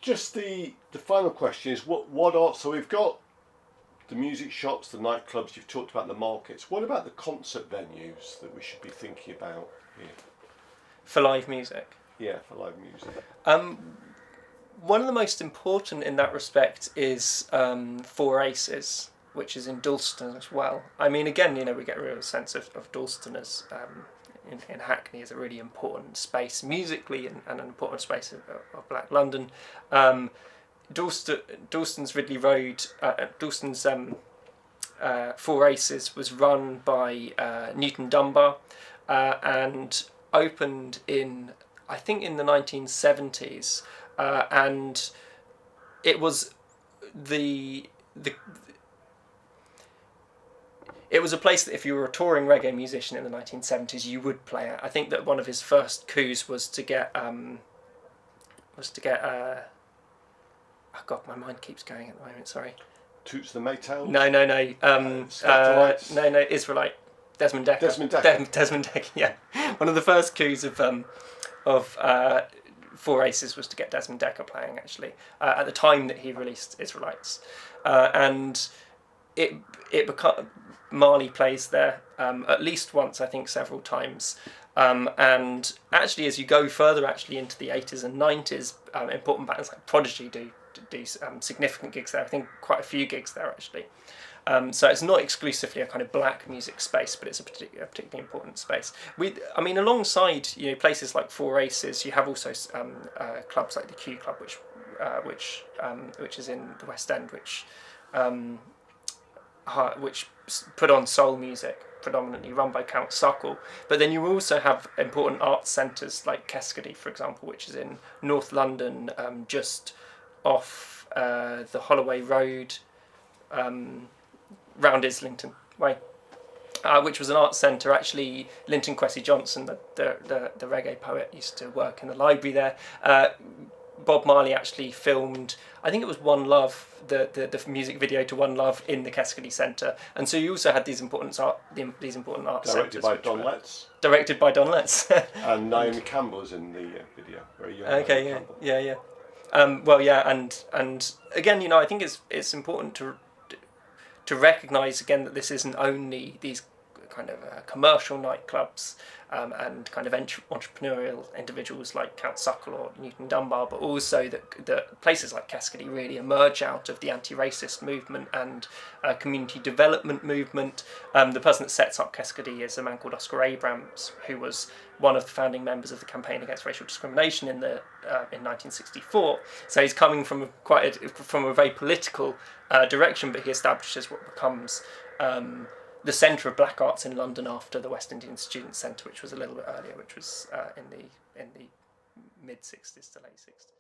Just the final question is what are, so we've got the music shops, the nightclubs, you've talked about the markets. What about the concert venues that we should be thinking about here? For live music? Yeah, for live music. One of the most important in that respect is Four Aces, which is in Dalston as well. I mean, again, we get a real sense of Dalston as in Hackney as a really important space musically and an important space of Black London. Dalston's Ridley Road, Dalston's Four Aces was run by Newton Dunbar and opened in the 1970s, and it was it was a place that if you were a touring reggae musician in the 1970s, you would play at. I think that one of his first coups was to get oh God, my mind keeps going at the moment. Sorry. Toots the Maytals? No. Israelite. Desmond Dekker. Desmond Dekker. Yeah. One of the first coups of Four Aces was to get Desmond Dekker playing. Actually, at the time that he released Israelites, and it Marley plays there at least once, I think several times. And actually, as you go further into the 80s and 90s, important bands like Prodigy do significant gigs there. I think quite a few gigs there actually. So it's not exclusively a kind of black music space, but it's a particularly important space. Alongside places like Four Aces, you have also clubs like the Q Club, which is in the West End, which put on soul music, predominantly run by Count Suckle. But then you also have important arts centres like Keskady, for example, which is in North London, just off the Holloway Road, round Islington Way, which was an arts centre. Actually, Linton Kwesi Johnson, the reggae poet, used to work in the library there. Bob Marley actually filmed, I think it was One Love, the music video to One Love in the Keskady Centre, and so you also had these important art centres. Directed by Don Letts. And Naomi Campbell is in the video. Okay, yeah. And again, I think it's important to recognise again that this isn't only these kind of commercial nightclubs and kind of entrepreneurial individuals like Count Suckle or Newton Dunbar, but also that places like Keskady really emerge out of the anti-racist movement and community development movement. The person that sets up Keskady is a man called Oscar Abrams, who was one of the founding members of the Campaign Against Racial Discrimination in 1964. So he's coming from a very political direction, but he establishes what becomes the centre of black arts in London after the West Indian Students' Centre, which was a little bit earlier, which was in the mid-60s to late 60s.